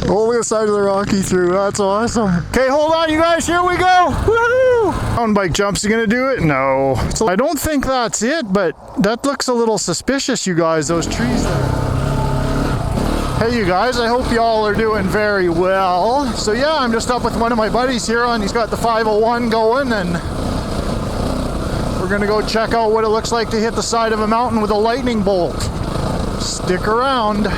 Oh, look at the side of the rock he threw. That's awesome. Okay, hold on, you guys. Here we go. Woohoo! Mountain bike jumps. You gonna do it? No. So I don't think that's it, but that looks a little suspicious, you guys. Those trees there. Hey, you guys. I hope y'all are doing very well. So yeah, I'm just up with one of my buddies here, and he's got the 501 going, and we're gonna go check out what it looks like to hit the side of a mountain with a lightning bolt. Stick around.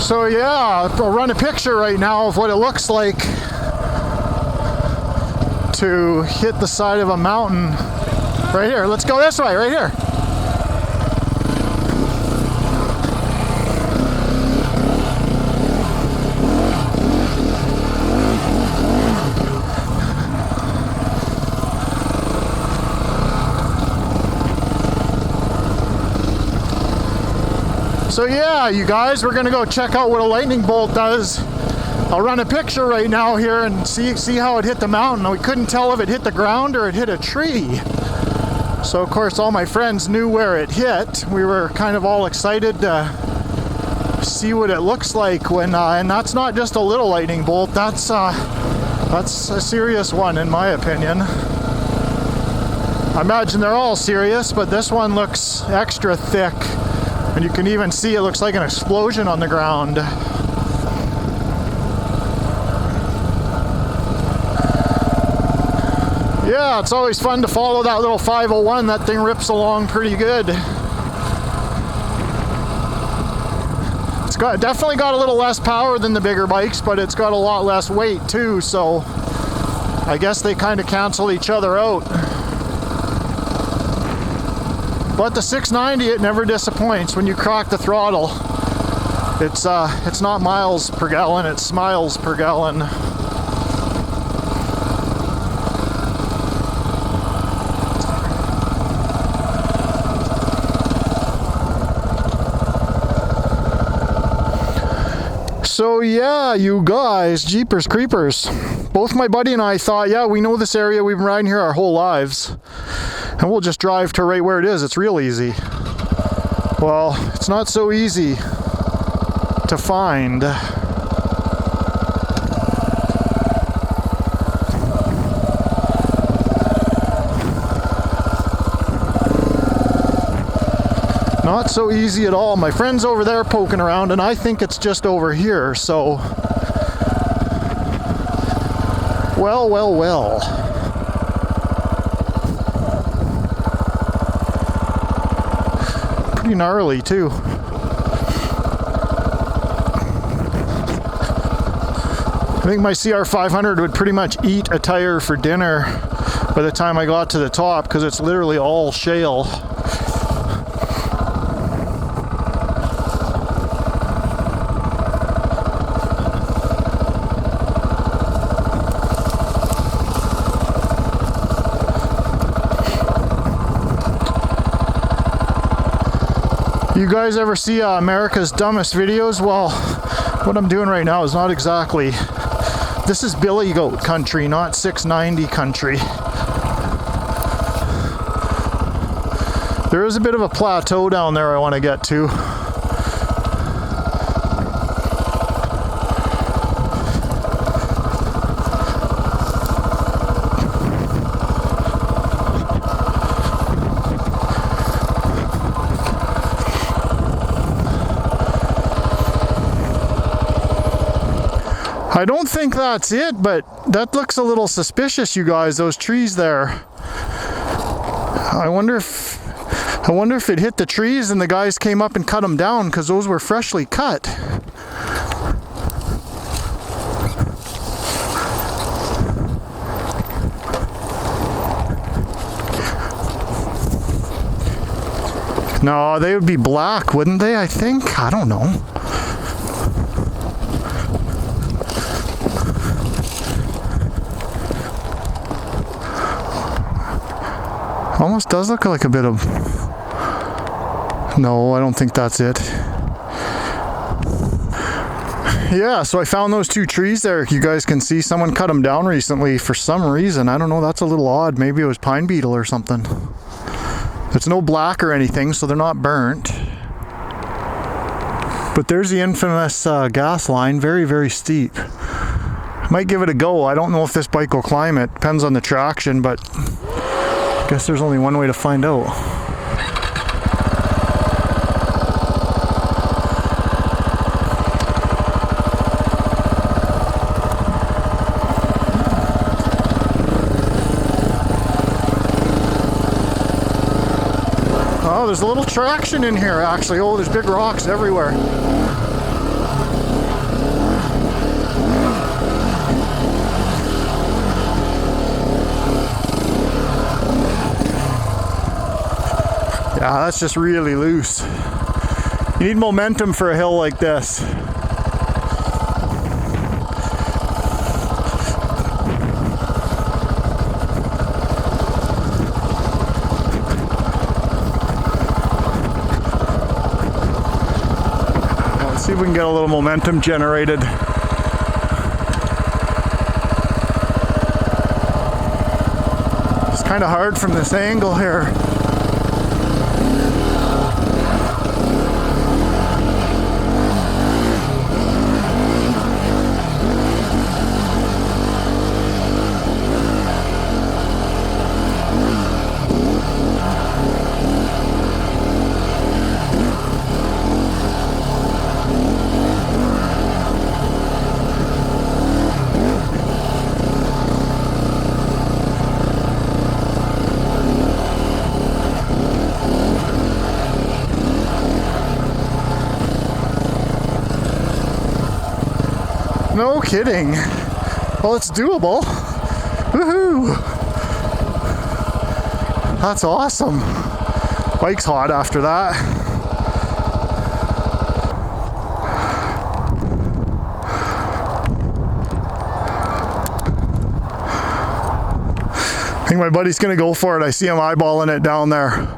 So yeah, I'll run a picture right now of what it looks like to hit the side of a mountain. Right here, let's go this way, right here. So yeah, you guys, we're gonna go check out what a lightning bolt does. I'll run a picture right now here and see how it hit the mountain. We couldn't tell if it hit the ground or it hit a tree. So of course all my friends knew where it hit. We were kind of all excited to see what it looks like when, and that's not just a little lightning bolt, that's a serious one in my opinion. I imagine they're all serious, but this one looks extra thick. And you can even see it looks like an explosion on the ground. Yeah, it's always fun to follow that little 501. That thing rips along pretty good. It's definitely got a little less power than the bigger bikes, but it's got a lot less weight too, so I guess they kind of cancel each other out. But the 690, it never disappoints when you crack the throttle. It's not miles per gallon, it's miles per gallon. So yeah, you guys, jeepers creepers. Both my buddy and I thought, yeah, we know this area, we've been riding here our whole lives. And we'll just drive to right where it is. It's real easy. Well, it's not so easy to find. Not so easy at all. My friend's over there poking around, and I think it's just over here, so... Well, well, well. Pretty gnarly too. I think my CR500 would pretty much eat a tire for dinner by the time I got to the top, because it's literally all shale. You guys ever see America's Dumbest Videos? Well, what I'm doing right now is not exactly... This is Billy Goat country, not 690 country. There is a bit of a plateau down there I want to get to. I don't think that's it, but that looks a little suspicious, you guys, those trees there. I wonder if it hit the trees and the guys came up and cut them down, because those were freshly cut. No, they would be black, wouldn't they, I think? I don't know. Almost does look like a bit of... No, I don't think that's it. Yeah, so I found those 2 trees there. You guys can see someone cut them down recently for some reason. I don't know, that's a little odd. Maybe it was pine beetle or something. It's no black or anything, so they're not burnt. But there's the infamous gas line, very, very steep. Might give it a go. I don't know if this bike will climb it. Depends on the traction, but I guess there's only one way to find out. Oh, there's a little traction in here actually. Oh, there's big rocks everywhere. Yeah, that's just really loose. You need momentum for a hill like this. See if we can get a little momentum generated. It's kind of hard from this angle here. No kidding. Well, it's doable. Woohoo! That's awesome. Bike's hot after that. I think my buddy's gonna go for it. I see him eyeballing it down there.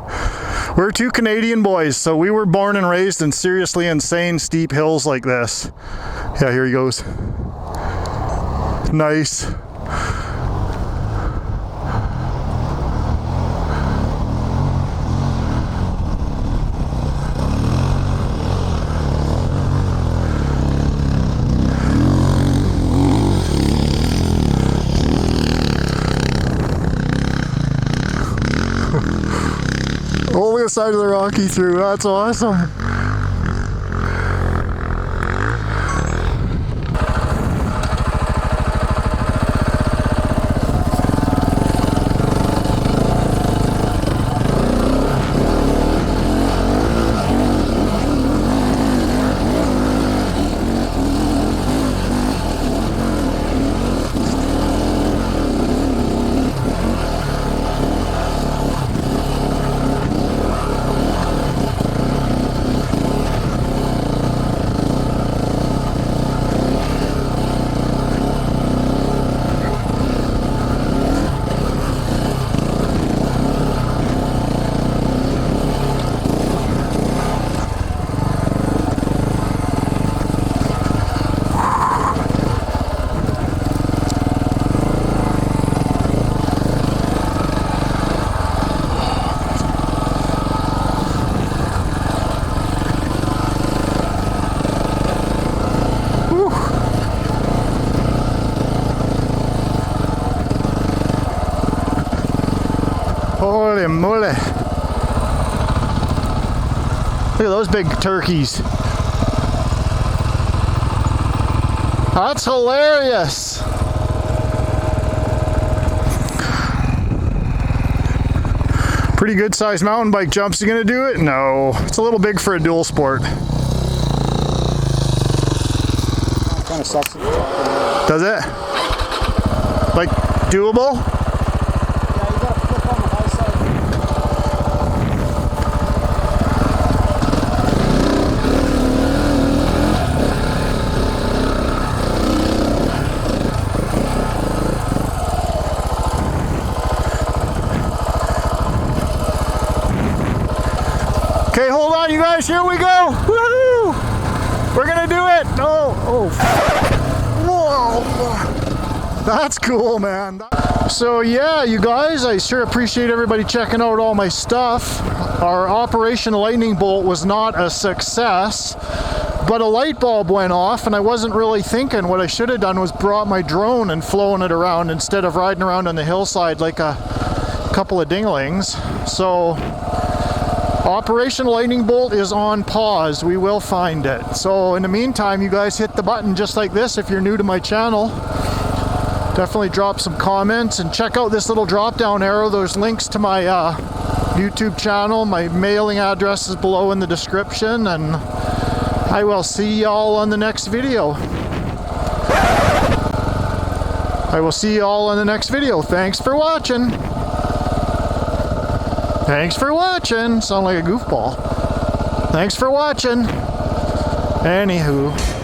We're 2 Canadian boys, so we were born and raised in seriously insane steep hills like this. Yeah, here he goes. Nice. Only the side of the rock he threw. That's awesome. Holy moly. Look at those big turkeys. That's hilarious. Pretty good sized mountain bike jumps. You gonna do it? No, it's a little big for a dual sport. Kind of sucks. Does it? Like doable? Okay, hold on, you guys. Here we go. Woohoo! We're gonna do it. it! No! Oh. Whoa! That's cool, man. So yeah, you guys, I sure appreciate everybody checking out all my stuff. Our Operation Lightning Bolt was not a success, but a light bulb went off and I wasn't really thinking. What I should have done was brought my drone and flown it around instead of riding around on the hillside like a couple of dinglings. So Operation Lightning Bolt is on pause. We will find it. So in the meantime, you guys hit the button just like this if you're new to my channel. Definitely drop some comments and check out this little drop down arrow. There's links to my YouTube channel. My mailing address is below in the description, and I will see y'all on the next video. I will see y'all on the next video. Thanks for watching. Thanks for watching. Sound like a goofball. Thanks for watching. Anywho.